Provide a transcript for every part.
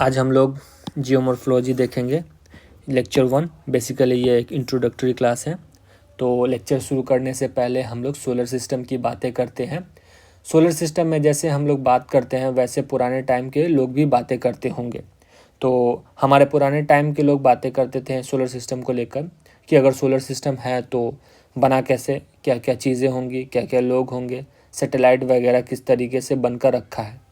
आज हम लोग जियोमॉर्फोलॉजी देखेंगे। लेक्चर 1 बेसिकली ये एक इंट्रोडक्टरी क्लास है। तो लेक्चर शुरू करने से पहले हम लोग सोलर सिस्टम की बातें करते हैं। सोलर सिस्टम में जैसे हम लोग बात करते हैं वैसे पुराने टाइम के लोग भी बातें करते होंगे। तो हमारे पुराने टाइम के लोग बातें करते थे सोलर सिस्टम को लेकर कि अगर सोलर सिस्टम है तो बना कैसे, क्या क्या चीज़ें होंगी, क्या क्या लोग होंगे, सैटेलाइट वगैरह किस तरीके से बनकर रखा है।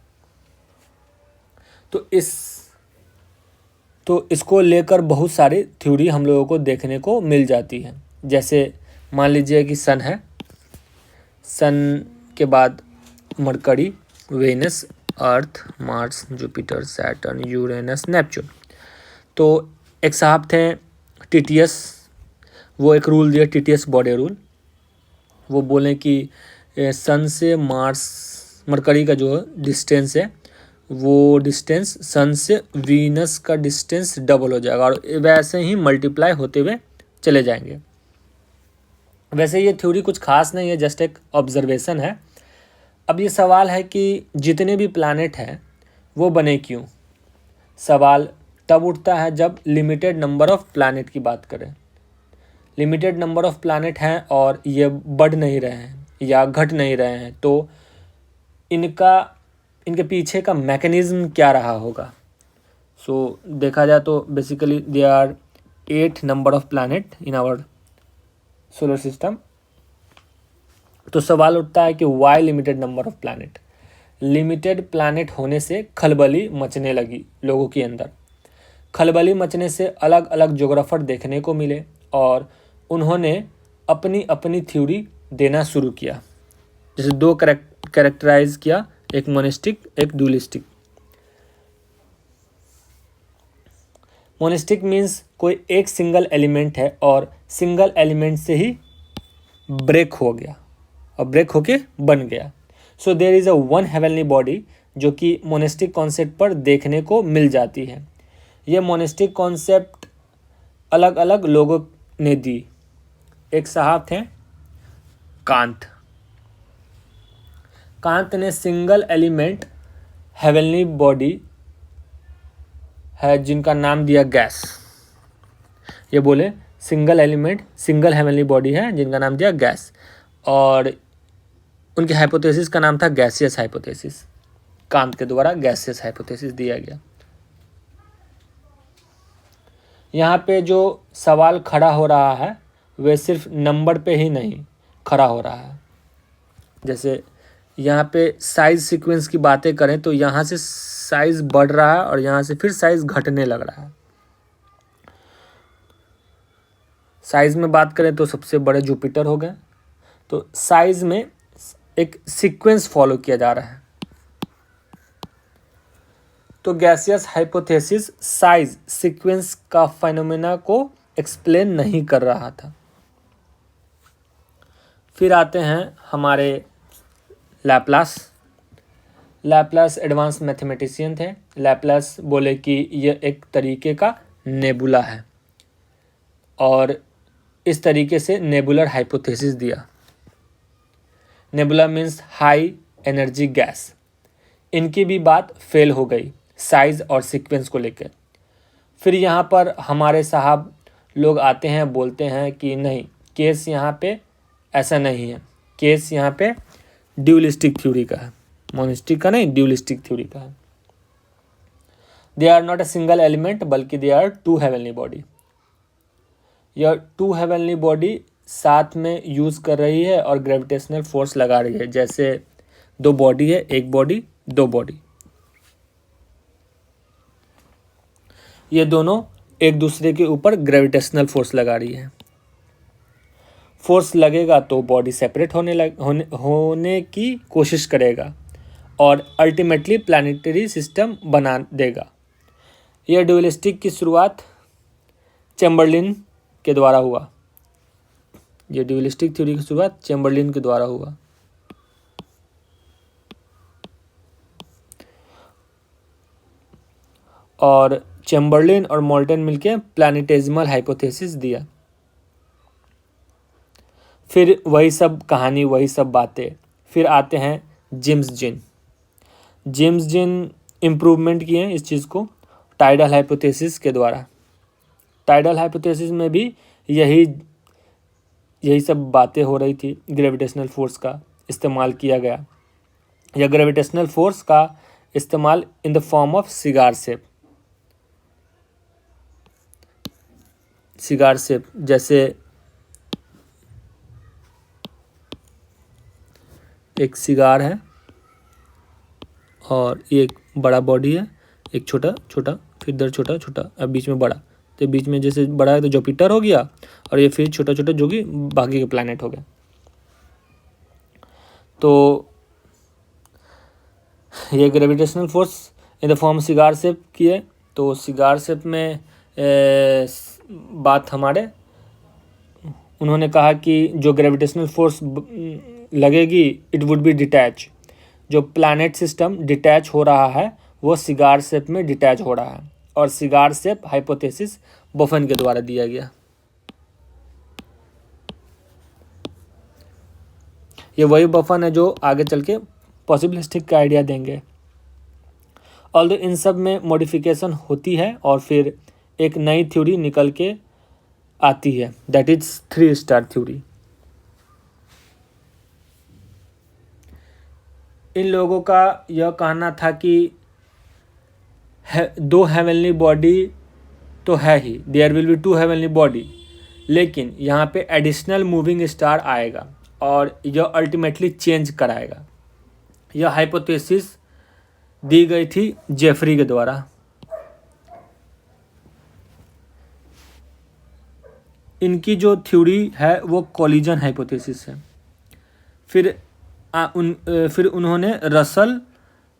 तो इसको लेकर बहुत सारी थ्योरी हम लोगों को देखने को मिल जाती है। जैसे मान लीजिए कि सन है, सन के बाद Mercury, Venus, Earth, Mars, Jupiter, Saturn, Uranus, Neptune. तो एक साहब थे टीटीएस, वो एक रूल दिया, टीटीएस बॉडी रूल। वो बोले कि सन से मरकरी का जो डिस्टेंस है वो डिस्टेंस सन से वीनस का डिस्टेंस डबल हो जाएगा और वैसे ही मल्टीप्लाई होते हुए चले जाएंगे। वैसे ये थ्योरी कुछ खास नहीं है, जस्ट एक ऑब्जर्वेशन है। अब ये सवाल है कि जितने भी प्लैनेट हैं वो बने क्यों। सवाल तब उठता है जब लिमिटेड नंबर ऑफ प्लैनेट की बात करें। लिमिटेड नंबर ऑफ प्लैनेट हैं और ये बढ़ नहीं रहे हैं या घट नहीं रहे हैं, तो इनके पीछे का मैकेनिज्म क्या रहा होगा। सो देखा जाए तो basically they are 8 number of planet in our solar system. तो सवाल उठता है कि why limited number of planet. Limited planet होने से खलबली मचने लगी लोगों के अंदर। खलबली मचने से अलग अलग ज्योग्राफर देखने को मिले और उन्होंने अपनी अपनी थ्योरी देना शुरू किया। जैसे दो कैरेक्टराइज किया, एक मोनिस्टिक, एक ड्यूलिस्टिक। मोनिस्टिक मीन्स कोई एक सिंगल एलिमेंट है और सिंगल एलिमेंट से ही ब्रेक हो गया और ब्रेक होके बन गया। So there is a one heavenly body जो कि मोनिस्टिक कॉन्सेप्ट पर देखने को मिल जाती है। ये मोनिस्टिक कॉन्सेप्ट अलग अलग लोगों ने दी। एक साहब थे कांत ने सिंगल एलिमेंट हेवनली बॉडी है जिनका नाम दिया गैस। ये बोले single element single heavenly body है जिनका नाम दिया गैस, और उनकी हाइपोथेसिस का नाम था गैसियस हाइपोथेसिस। कांत के द्वारा गैसियस हाइपोथेसिस दिया गया। यहाँ पे जो सवाल खड़ा हो रहा है वह सिर्फ नंबर पे ही नहीं खड़ा हो रहा है। जैसे यहाँ पे साइज सीक्वेंस की बातें करें तो यहाँ से साइज बढ़ रहा है और यहाँ से फिर साइज घटने लग रहा है। साइज में बात करें तो सबसे बड़े जुपिटर हो गए। तो साइज में एक सीक्वेंस फॉलो किया जा रहा है। तो गैसियस हाइपोथेसिस साइज सीक्वेंस का फेनोमेना को एक्सप्लेन नहीं कर रहा था। फिर आते हैं हमारे लैप्लास एडवांस मैथमेटिशियन थे। लैप्लास बोले कि यह एक तरीके का नेबुला है और इस तरीके से नेबुलर हाइपोथेसिस दिया। Nebula means high energy gas. इनकी भी बात फेल हो गई साइज और सीक्वेंस को लेकर। फिर यहाँ पर हमारे साहब लोग आते हैं, बोलते हैं कि नहीं, केस यहाँ पे ऐसा नहीं है, केस यहाँ पे ड्यूलिस्टिक थ्योरी का है, मोनिस्टिक का नहीं, ड्यूलिस्टिक थ्योरी का है। They are not a single element बल्कि दे आर 2 हेवनली बॉडी। यह 2 हेवनली बॉडी साथ में यूज कर रही है और ग्रेविटेशनल फोर्स लगा रही है। जैसे 2 बॉडी है, एक बॉडी, 2 बॉडी, ये दोनों एक दूसरे के ऊपर ग्रेविटेशनल फोर्स लगा रही है। फोर्स लगेगा तो बॉडी सेपरेट होने की कोशिश करेगा और अल्टीमेटली प्लैनेटरी सिस्टम बना देगा। यह ड्यूलिस्टिक की शुरुआत चैम्बरलिन के द्वारा हुआ। यह ड्यूलिस्टिक थ्योरी की शुरुआत चैम्बरलिन के द्वारा हुआ। और चैम्बरलिन और मोल्टन मिलके प्लैनेटेजिमल हाइपोथेसिस दिया। फिर वही सब कहानी, वही सब बातें। फिर आते हैं जेम्स जिन इम्प्रूवमेंट किए हैं इस चीज़ को टाइडल हाइपोथेसिस के द्वारा। टाइडल हाइपोथेसिस में भी यही सब बातें हो रही थी। ग्रेविटेशनल फोर्स का इस्तेमाल किया गया, या ग्रेविटेशनल फोर्स का इस्तेमाल in the form of cigar shape. जैसे एक सिगार है और ये एक बड़ा बॉडी है, एक छोटा छोटा, फिर इधर छोटा छोटा, अब बीच में बड़ा। तो बीच में जैसे बड़ा है तो जुपिटर हो गया, और ये फिर छोटा छोटा जो कि बाकी के प्लैनेट हो गए। तो ये gravitational force in the form cigar shape की है। तो सिगार शेप में बात हमारे, उन्होंने कहा कि जो ग्रेविटेशनल फोर्स लगेगी इट वुड बी डिटैच। जो प्लैनेट सिस्टम डिटैच हो रहा है वो सिगार शेप में डिटैच हो रहा है, और सिगार शेप हाइपोथेसिस बफन के द्वारा दिया गया। ये वही बफन है जो आगे चल के पॉसिबिलिस्टिक का आइडिया देंगे। ऑल्दो इन सब में मॉडिफिकेशन होती है और फिर एक नई थ्योरी निकल के आती है, दैट इज 3 स्टार थ्योरी। इन लोगों का यह कहना था कि 2 हेवनली बॉडी तो है ही, there will be 2 heavenly body, लेकिन यहाँ पे एडिशनल मूविंग स्टार आएगा और यह अल्टीमेटली चेंज कराएगा। यह हाइपोथेसिस दी गई थी जेफरी के द्वारा। इनकी जो थ्योरी है वो कोलिजन हाइपोथेसिस है। फिर उन्होंने रसल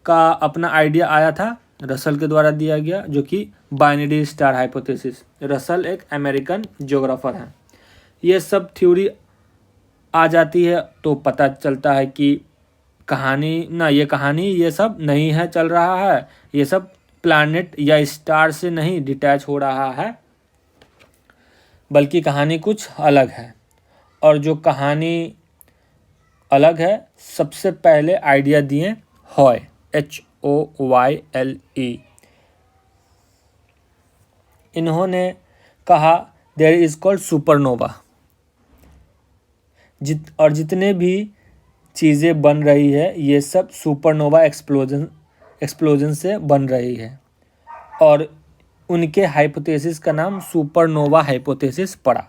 का अपना आइडिया आया था, रसल के द्वारा दिया गया, जो कि बाइनरी स्टार हाइपोथेसिस। रसल एक अमेरिकन ज्योग्राफर हैं। ये सब थ्योरी आ जाती है तो पता चलता है कि कहानी ये सब नहीं है चल रहा है, ये सब प्लैनेट या स्टार से नहीं डिटैच हो रहा है, बल्कि कहानी कुछ अलग है। और जो कहानी अलग है, सबसे पहले आइडिया दिए हॉय, HOYLE। इन्होंने कहा देयर इज कॉल्ड सुपरनोवा। और जितने भी चीज़ें बन रही है ये सब सुपरनोवा एक्सप्लोजन से बन रही है, और उनके हाइपोथेसिस का नाम सुपरनोवा हाइपोथेसिस पड़ा।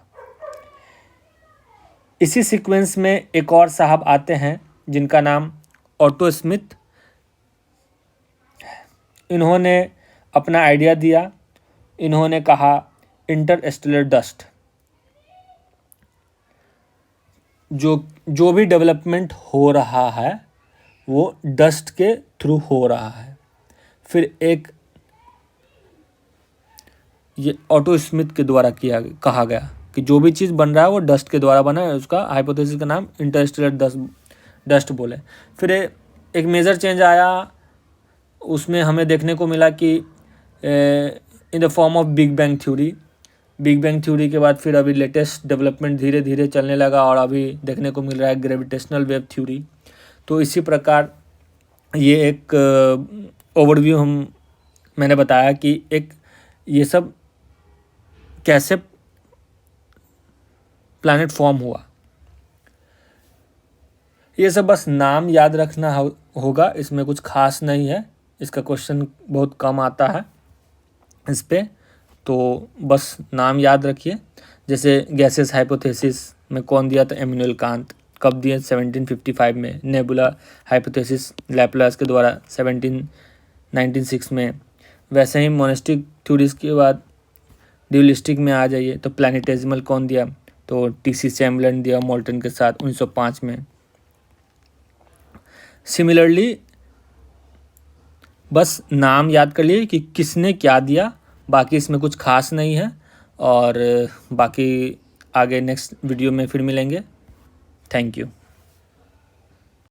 इसी सीक्वेंस में एक और साहब आते हैं जिनका नाम ऑटो स्मिथ। इन्होंने अपना आइडिया दिया। इन्होंने कहा इंटरस्टेलर डस्ट, जो भी डेवलपमेंट हो रहा है वो डस्ट के थ्रू हो रहा है। फिर ये ऑटो स्मिथ के द्वारा कहा गया कि जो भी चीज़ बन रहा है वो डस्ट के द्वारा बना है। उसका हाइपोथेसिस का नाम इंटरस्टेलर डस्ट बोले। फिर एक मेजर चेंज आया, उसमें हमें देखने को मिला कि in the form of big bang theory. Big bang theory के बाद फिर अभी लेटेस्ट डेवलपमेंट धीरे धीरे चलने लगा और अभी देखने को मिल रहा है ग्रेविटेशनल वेव थ्योरी। तो इसी प्रकार ये एक ओवरव्यू मैंने बताया कि ये सब कैसे प्लैनेट फॉर्म हुआ। ये सब बस नाम याद रखना होगा, इसमें कुछ खास नहीं है। इसका क्वेश्चन बहुत कम आता है इस पे, तो बस नाम याद रखिए। जैसे गैसेस हाइपोथेसिस में कौन दिया था? इमैनुएल कांत। कब दिया? 1755 में। नेबुला हाइपोथेसिस लैपलास के द्वारा 1796 में। वैसे ही मोनेस्टिक थ्योरीज के बाद ड्यूलिस्टिक में आ जाइए तो प्लैनेटेजिमल कौन दिया? तो TC चैम्बरलेन दिया मोल्टन के साथ 1905 में। सिमिलरली बस नाम याद कर लिए कि किसने क्या दिया, बाकी इसमें कुछ खास नहीं है। और बाकी आगे नेक्स्ट वीडियो में फिर मिलेंगे। Thank you.